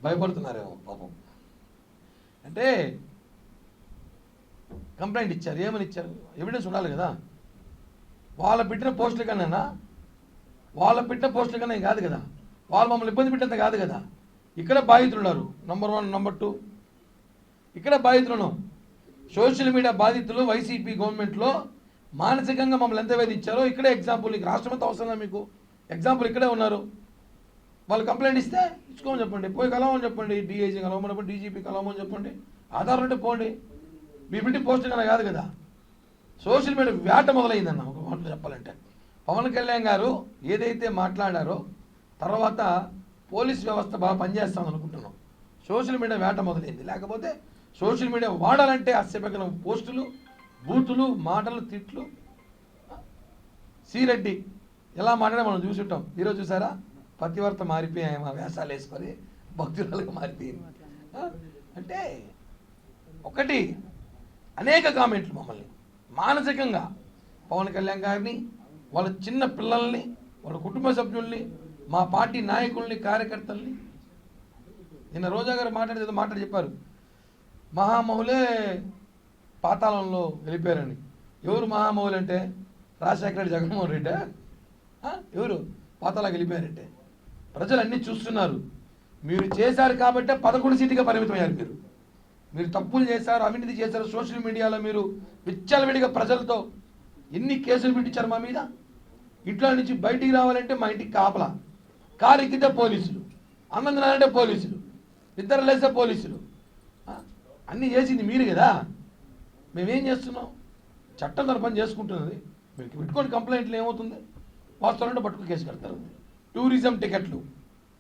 భయపడుతున్నారేమో పాపం. అంటే కంప్లైంట్ ఇచ్చారు, ఏమని ఇచ్చారు? ఎవిడెన్స్ ఉండాలి కదా. వాళ్ళ పెట్టిన పోస్టుల కన్నా కాదు కదా, వాళ్ళు మమ్మల్ని ఇబ్బంది పెట్టేంత కాదు కదా. ఇక్కడ బాధితులు ఉన్నారు, నంబర్ 1, నంబర్ 2 ఇక్కడ బాధితులను. సోషల్ మీడియా బాధితులు వైసీపీ గవర్నమెంట్లో మానసికంగా మమ్మల్ని ఎంత వేధించారో ఇక్కడే ఎగ్జాంపుల్. నీకు రాష్ట్రమంతా అవసరం మీకు ఎగ్జాంపుల్ ఇక్కడే ఉన్నారు. వాళ్ళు కంప్లైంట్ ఇస్తే ఇచ్చుకోమని చెప్పండి, పోయి కలవమని చెప్పండి, డిఐజీ కలవమని చెప్పండి, డీజీపీ కలవమని చెప్పండి, ఆధారం ఉంటే పోండి. మీ బిడ్డ పోస్ట్ కన్నా కాదు కదా. సోషల్ మీడియా వేట మొదలైందన్న ఒక మాటలో చెప్పాలంటే. పవన్ కళ్యాణ్ గారు ఏదైతే మాట్లాడారో తర్వాత పోలీస్ వ్యవస్థ బాగా పనిచేస్తాం అనుకుంటున్నాం. సోషల్ మీడియా వేట మొదలైంది. లేకపోతే సోషల్ మీడియా వాడాలంటే అస్యపెక్కన పోస్టులు, బూతులు, మాటలు, తిట్లు. శ్రీరెడ్డి ఎలా మాట్లాడే మనం చూసుంటాం. ఈరోజు చూసారా, పతివర్త మారిపోయాయి, మా వేషాలు వేసుకొని భక్తురాలుగా మారిపోయింది. అంటే ఒకటి అనేక కామెంట్లు మమ్మల్ని మానసికంగా, పవన్ కళ్యాణ్ గారిని, వాళ్ళ చిన్న పిల్లల్ని, వాళ్ళ కుటుంబ సభ్యుల్ని, మా పార్టీ నాయకుల్ని, కార్యకర్తల్ని. నిన్న రోజా గారు మాట్లాడి చెప్పారు, మహామహులే పాతాళంలో వెళ్ళిపోయారని. ఎవరు మహామహులు అంటే? రాజశేఖర రెడ్డి, జగన్మోహన్ రెడ్డి. ఎవరు పాతాళానికి వెళ్ళిపోయారంటే? ప్రజలు అన్నీ చూస్తున్నారు. మీరు చేశారు కాబట్టే 11 సీట్లుగా పరిమితమయ్యారు. మీరు తప్పులు చేశారు, అవినీతి చేశారు. సోషల్ మీడియాలో మీరు విచ్చలవిడిగా ప్రజలతో ఎన్ని కేసులు పెట్టించారు మా మీద. ఇంట్లో నుంచి బయటికి రావాలంటే మా ఇంటికి కాపలా, కారు ఎక్కితే పోలీసులు, అన్నం తినాలంటే పోలీసులు, నిద్ర లేస్తే పోలీసులు. అన్నీ చేసింది మీరు కదా. మేమేం చేస్తున్నాం? చట్టం తన పని చేసుకుంటున్నది. మీరు పెట్టుకొని కంప్లైంట్లు ఏమవుతుంది? వాస్తవాలంటే పట్టుకు కేసు కడతారు. టూరిజం టికెట్లు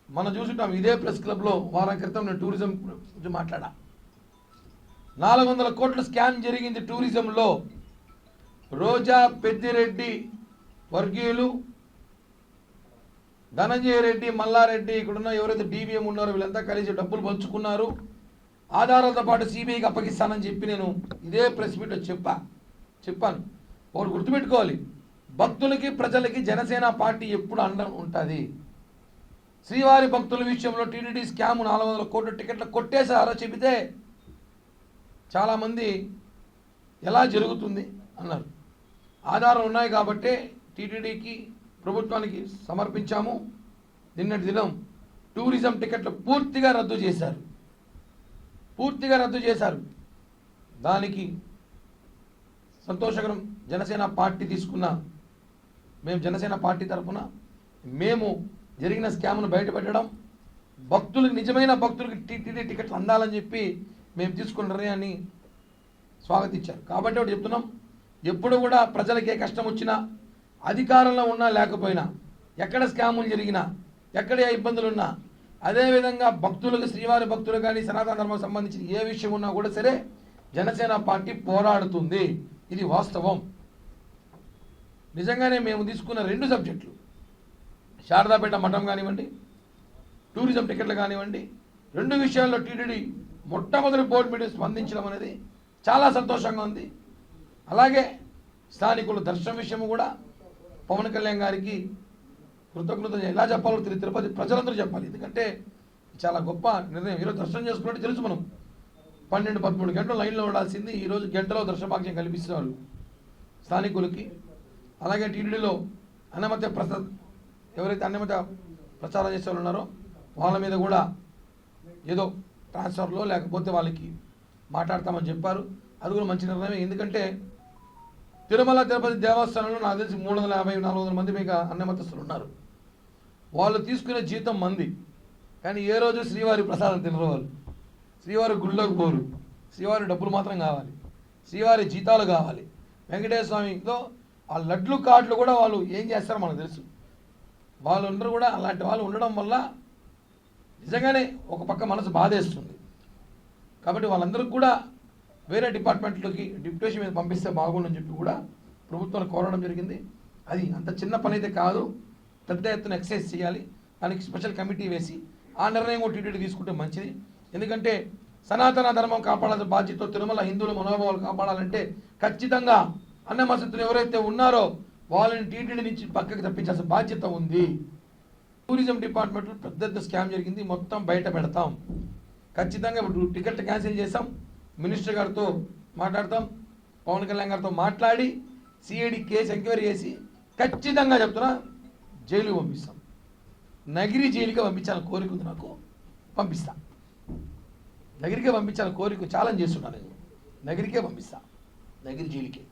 మనం చూసుంటాం. ఇదే ప్రెస్ క్లబ్లో వారం క్రితం నేను టూరిజం గురించి మాట్లాడా. 400 కోట్ల స్కామ్ జరిగింది టూరిజంలో. రోజా, పెద్దిరెడ్డి వర్గీయులు, ధనంజయ రెడ్డి, మల్లారెడ్డి, ఇక్కడున్న ఎవరైతే డీబీఎం ఉన్నారో వీళ్ళంతా కలిసి డబ్బులు పంచుకున్నారు. ఆధారాలతో పాటు సిబిఐకి అప్పగిస్తానని చెప్పి నేను ఇదే ప్రెస్ మీట్లో చెప్పాను. ఒకటి గుర్తుపెట్టుకోవాలి, భక్తులకి ప్రజలకి జనసేన పార్టీ ఎప్పుడు అండ ఉంటుంది. శ్రీవారి భక్తుల విషయంలో టీటీడీ స్కామ్ 400 కోట్ల టికెట్లు కొట్టేశారో చెబితే చాలామంది ఎలా జరుగుతుంది అన్నారు. ఆధారం ఉన్నాయి కాబట్టే టీటీడీకి, ప్రభుత్వానికి సమర్పించాము. నిన్నటి దినం టూరిజం టికెట్లు పూర్తిగా రద్దు చేశారు. దానికి సంతోషకరం. జనసేన పార్టీ మేము జనసేన పార్టీ తరఫున మేము జరిగిన స్కామ్ను బయటపెట్టడం, భక్తులకు, నిజమైన భక్తులకు టీటీడీ టికెట్లు అందాలని చెప్పి మేము తీసుకున్న నిర్ణయాన్ని స్వాగతించారు. కాబట్టి ఒకటి చెప్తున్నాం, ఎప్పుడు కూడా ప్రజలకి ఏ కష్టం వచ్చినా, అధికారంలో ఉన్నా లేకపోయినా, ఎక్కడ స్కాములు జరిగినా, ఎక్కడ ఏ ఇబ్బందులు ఉన్నా, అదేవిధంగా భక్తులకు, శ్రీవారి భక్తులు కానీ సనాతన ధర్మం సంబంధించిన ఏ విషయం ఉన్నా కూడా సరే జనసేన పార్టీ పోరాడుతుంది. ఇది వాస్తవం. నిజంగానే మేము తీసుకున్న 2 సబ్జెక్టులు, శారదాపేట మఠం కానివ్వండి, టూరిజం టికెట్లు కానివ్వండి, 2 విషయాల్లో టీటీడీ మొట్టమొదటి బోర్డు మీటింగ్ స్పందించడం అనేది చాలా సంతోషంగా ఉంది. అలాగే స్థానికుల దర్శనం విషయము కూడా పవన్ కళ్యాణ్ గారికి కృతజ్ఞతలు ఎలా చెప్పాలో తిరుపతి ప్రజలందరూ చెప్పాలి. ఎందుకంటే చాలా గొప్ప నిర్ణయం. ఈరోజు దర్శనం చేసుకున్నట్టు తెలుసు, మనం 12-13 గంటలు లైన్లో ఉండాల్సింది ఈరోజు గంటలో దర్శన భాగ్యం కల్పిస్తున్నారు స్థానికులకి. అలాగే టీటీడీలో అన్నమత్య ప్రసాద్, ఎవరైతే అన్నమత్య ప్రచారం చేసే వాళ్ళు ఉన్నారో వాళ్ళ మీద కూడా ఏదో ట్రాన్స్ఫర్లో లేకపోతే వాళ్ళకి మాట్లాడతామని చెప్పారు. అది కూడా మంచి నిర్ణయం. ఎందుకంటే తిరుమల తిరుపతి దేవస్థానంలో నాకు తెలిసి 350-400 మంది మీకు అన్నమతస్తులు ఉన్నారు. వాళ్ళు తీసుకునే జీతం మంది, కానీ ఏ రోజు శ్రీవారి ప్రసాదం తినరు. వాళ్ళు శ్రీవారి గుళ్ళోకి పోరు. శ్రీవారి డబ్బులు మాత్రం కావాలి, శ్రీవారి జీతాలు కావాలి. వెంకటేశ్వర స్వామితో ఆ లడ్లు కార్డులు కూడా వాళ్ళు ఏం చేస్తారో మనకు తెలుసు. వాళ్ళందరూ కూడా అలాంటి వాళ్ళు ఉండడం వల్ల నిజంగానే ఒక పక్క మనసు బాధేస్తుంది. కాబట్టి వాళ్ళందరికీ కూడా వేరే డిపార్ట్మెంట్లోకి డిప్యూటేషన్ మీద పంపిస్తే బాగుండని చెప్పి కూడా ప్రభుత్వాన్ని కోరడం జరిగింది. అది అంత చిన్న పని అయితే కాదు, పెద్ద ఎత్తున ఎక్సైజ్ చేయాలి. దానికి స్పెషల్ కమిటీ వేసి ఆ నిర్ణయం కూడా టీటీడీ తీసుకుంటే మంచిది. ఎందుకంటే సనాతన ధర్మం కాపాడాల్సిన బాధ్యత, తిరుమల హిందువుల మనోభావాలు కాపాడాలంటే ఖచ్చితంగా అన్నమసత్తులు ఎవరైతే ఉన్నారో వాళ్ళని టీటీడీ నుంచి పక్కకి తప్పించాల్సిన బాధ్యత ఉంది. టూరిజం డిపార్ట్మెంట్లో పెద్ద స్కామ్ జరిగింది, మొత్తం బయట పెడతాం. ఖచ్చితంగా ఇప్పుడు టికెట్ క్యాన్సిల్ చేస్తాం, మినిస్టర్ గారితో మాట్లాడతాం, పవన్ కళ్యాణ్ గారితో మాట్లాడి సిఐడి కేసు ఎంక్వైరీ చేసి ఖచ్చితంగా చెప్తున్నా జైలు పంపిస్తాం. నగిరి జైలుకే పంపించాలని కోరిక ఉంది నాకు, పంపిస్తా. నగిరికే పంపించాలని కోరిక ఛాలెంజ్ చేస్తున్నాను నేను. నగిరికే పంపిస్తా, నగిరి జైలుకే.